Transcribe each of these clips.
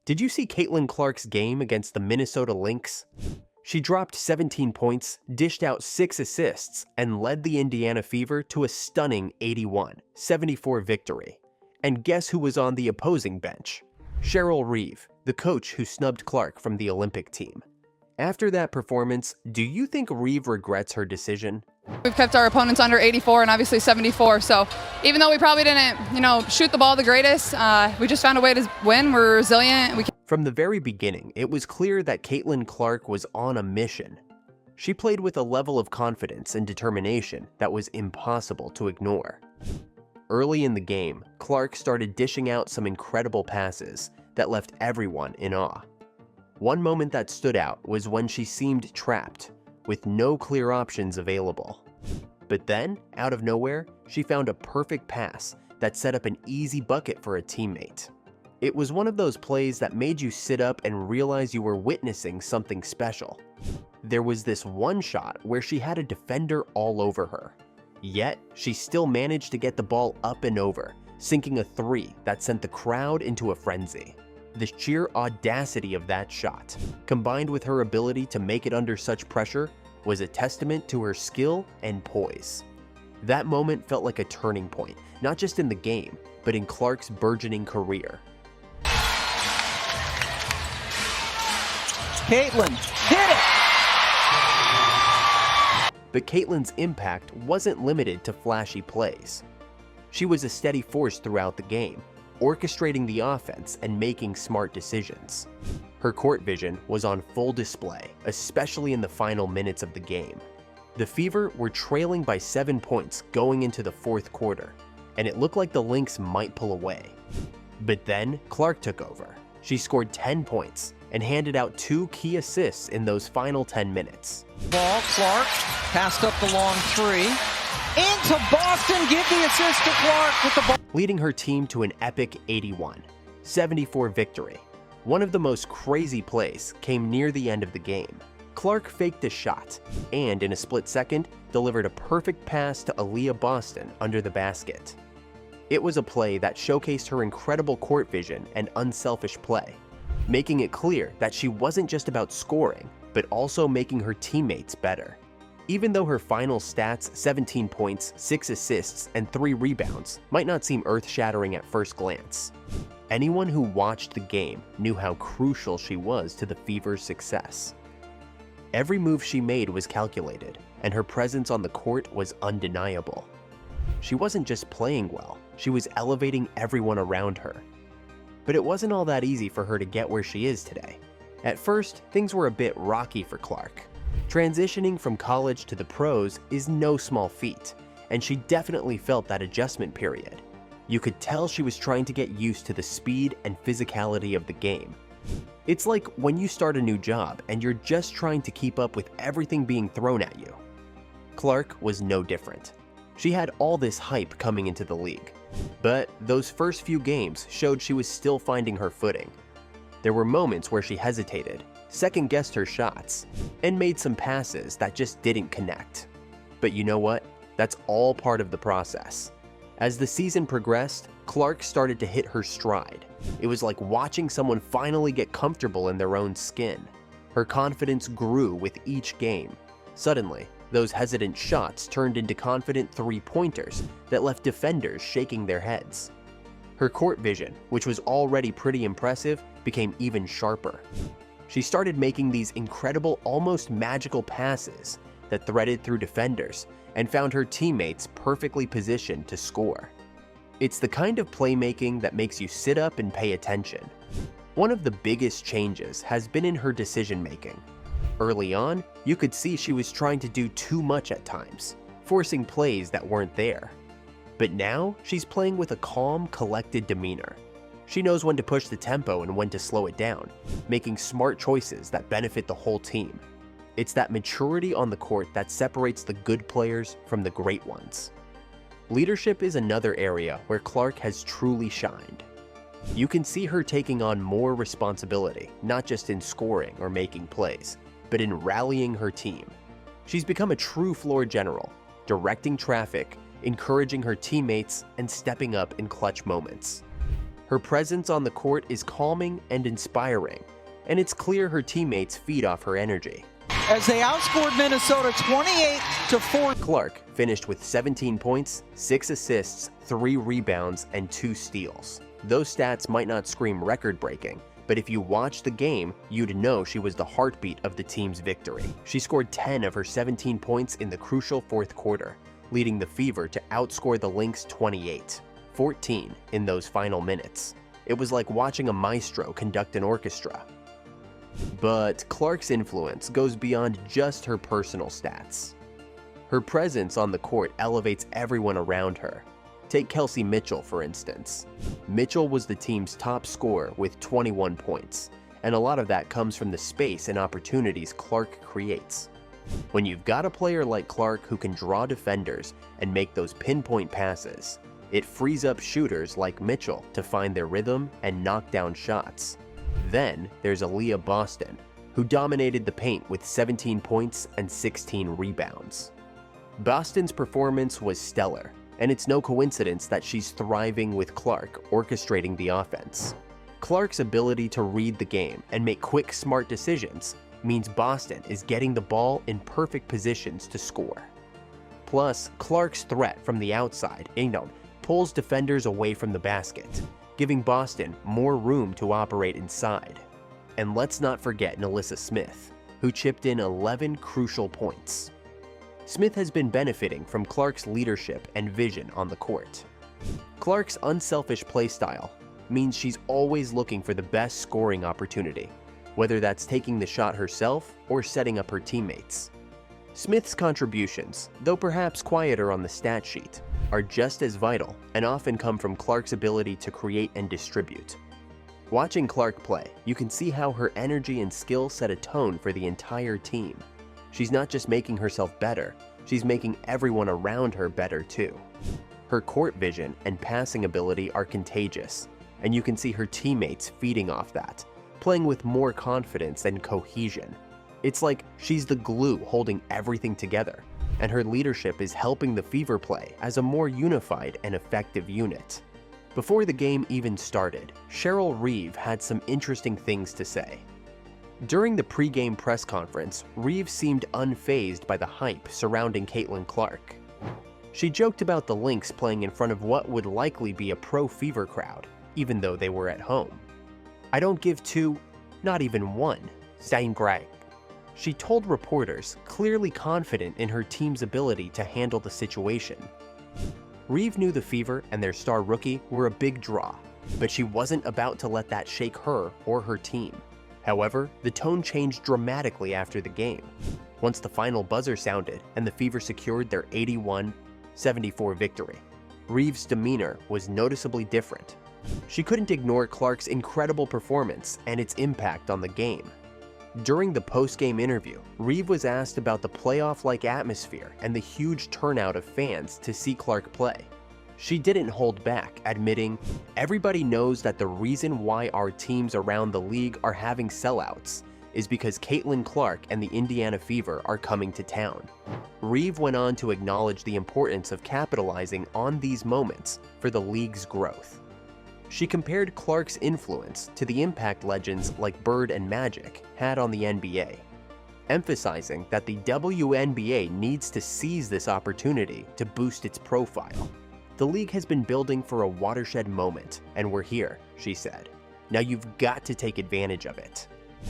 Did you see Caitlin Clark's game against the Minnesota Lynx? She dropped 17 points, dished out 6 assists, and led the Indiana Fever to a stunning 81-74 victory. And guess who was on the opposing bench? Cheryl Reeve, the coach who snubbed Clark from the Olympic team. After that performance, do you think Reeve regrets her decision? We've kept our opponents under 84 and obviously 74, so even though we probably didn't, shoot the ball the greatest, we just found a way to win. We're resilient. From the very beginning, it was clear that Caitlin Clark was on a mission. She played with a level of confidence and determination that was impossible to ignore. Early in the game, Clark started dishing out some incredible passes that left everyone in awe. One moment that stood out was when she seemed trapped, with no clear options available. But then, out of nowhere, she found a perfect pass that set up an easy bucket for a teammate. It was one of those plays that made you sit up and realize you were witnessing something special. There was this one shot where she had a defender all over her. Yet, she still managed to get the ball up and over, sinking a 3 that sent the crowd into a frenzy. The sheer audacity of that shot, combined with her ability to make it under such pressure, was a testament to her skill and poise. That moment felt like a turning point, not just in the game, but in Clark's burgeoning career. Caitlin hit it! But Caitlin's impact wasn't limited to flashy plays. She was a steady force throughout the game, orchestrating the offense and making smart decisions. Her court vision was on full display, especially in the final minutes of the game. The Fever were trailing by 7 points going into the fourth quarter, and it looked like the Lynx might pull away. But then, Clark took over. She scored 10 points and handed out 2 key assists in those final 10 minutes. Ball, Clark passed up the long 3. Into Boston, give the assist to Clark with the ball. Leading her team to an epic 81-74 victory. One of the most crazy plays came near the end of the game. Clark faked a shot and, in a split second, delivered a perfect pass to Aaliyah Boston under the basket. It was a play that showcased her incredible court vision and unselfish play, making it clear that she wasn't just about scoring, but also making her teammates better. Even though her final stats, 17 points, 6 assists, and 3 rebounds, might not seem earth-shattering at first glance, anyone who watched the game knew how crucial she was to the Fever's success. Every move she made was calculated, and her presence on the court was undeniable. She wasn't just playing well, she was elevating everyone around her. But it wasn't all that easy for her to get where she is today. At first, things were a bit rocky for Clark. Transitioning from college to the pros is no small feat, and she definitely felt that adjustment period. You could tell she was trying to get used to the speed and physicality of the game. It's like when you start a new job and you're just trying to keep up with everything being thrown at you. Clark was no different. She had all this hype coming into the league, but those first few games showed she was still finding her footing. There were moments where she hesitated, second-guessed her shots, and made some passes that just didn't connect. But you know what? That's all part of the process. As the season progressed, Clark started to hit her stride. It was like watching someone finally get comfortable in their own skin. Her confidence grew with each game. Suddenly, those hesitant shots turned into confident three-pointers that left defenders shaking their heads. Her court vision, which was already pretty impressive, became even sharper. She started making these incredible, almost magical passes that threaded through defenders and found her teammates perfectly positioned to score. It's the kind of playmaking that makes you sit up and pay attention. One of the biggest changes has been in her decision-making. Early on, you could see she was trying to do too much at times, forcing plays that weren't there. But now, she's playing with a calm, collected demeanor. She knows when to push the tempo and when to slow it down, making smart choices that benefit the whole team. It's that maturity on the court that separates the good players from the great ones. Leadership is another area where Clark has truly shined. You can see her taking on more responsibility, not just in scoring or making plays, but in rallying her team. She's become a true floor general, directing traffic, encouraging her teammates, and stepping up in clutch moments. Her presence on the court is calming and inspiring, and it's clear her teammates feed off her energy. As they outscored Minnesota 28-4. Clark finished with 17 points, 6 assists, 3 rebounds, and 2 steals. Those stats might not scream record-breaking, but if you watched the game, you'd know she was the heartbeat of the team's victory. She scored 10 of her 17 points in the crucial fourth quarter, leading the Fever to outscore the Lynx 28-14 in those final minutes. It was like watching a maestro conduct an orchestra. But Clark's influence goes beyond just her personal stats. Her presence on the court elevates everyone around her. Take Kelsey Mitchell, for instance. Mitchell was the team's top scorer with 21 points, and a lot of that comes from the space and opportunities Clark creates. When you've got a player like Clark who can draw defenders and make those pinpoint passes, it frees up shooters like Mitchell to find their rhythm and knock down shots. Then there's Aaliyah Boston, who dominated the paint with 17 points and 16 rebounds. Boston's performance was stellar, and it's no coincidence that she's thriving with Clark orchestrating the offense. Clark's ability to read the game and make quick, smart decisions means Boston is getting the ball in perfect positions to score. Plus, Clark's threat from the outside, pulls defenders away from the basket, giving Boston more room to operate inside. And let's not forget Nalissa Smith, who chipped in 11 crucial points. Smith has been benefiting from Clark's leadership and vision on the court. Clark's unselfish play style means she's always looking for the best scoring opportunity, whether that's taking the shot herself or setting up her teammates. Smith's contributions, though perhaps quieter on the stat sheet, are just as vital and often come from Clark's ability to create and distribute. Watching Clark play, you can see how her energy and skill set a tone for the entire team. She's not just making herself better, she's making everyone around her better too. Her court vision and passing ability are contagious, and you can see her teammates feeding off that, playing with more confidence and cohesion. It's like she's the glue holding everything together, and her leadership is helping the Fever play as a more unified and effective unit. Before the game even started, Cheryl Reeve had some interesting things to say. During the pre-game press conference, Reeve seemed unfazed by the hype surrounding Caitlin Clark. She joked about the Lynx playing in front of what would likely be a pro-Fever crowd, even though they were at home. "I don't give two, not even one, saying great." She told reporters, clearly confident in her team's ability to handle the situation. Reeve knew the Fever and their star rookie were a big draw, but she wasn't about to let that shake her or her team. However, the tone changed dramatically after the game, once the final buzzer sounded and the Fever secured their 81-74 victory. Reeve's demeanor was noticeably different. She couldn't ignore Clark's incredible performance and its impact on the game. During the post-game interview, Reeve was asked about the playoff-like atmosphere and the huge turnout of fans to see Clark play. She didn't hold back, admitting, "Everybody knows that the reason why our teams around the league are having sellouts is because Caitlin Clark and the Indiana Fever are coming to town." Reeve went on to acknowledge the importance of capitalizing on these moments for the league's growth. She compared Clark's influence to the impact legends like Bird and Magic had on the NBA, emphasizing that the WNBA needs to seize this opportunity to boost its profile. "The league has been building for a watershed moment, and we're here," she said. "Now you've got to take advantage of it."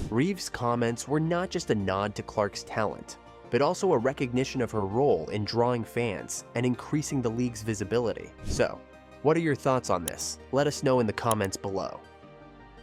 Reeve's comments were not just a nod to Clark's talent, but also a recognition of her role in drawing fans and increasing the league's visibility. So, what are your thoughts on this? Let us know in the comments below.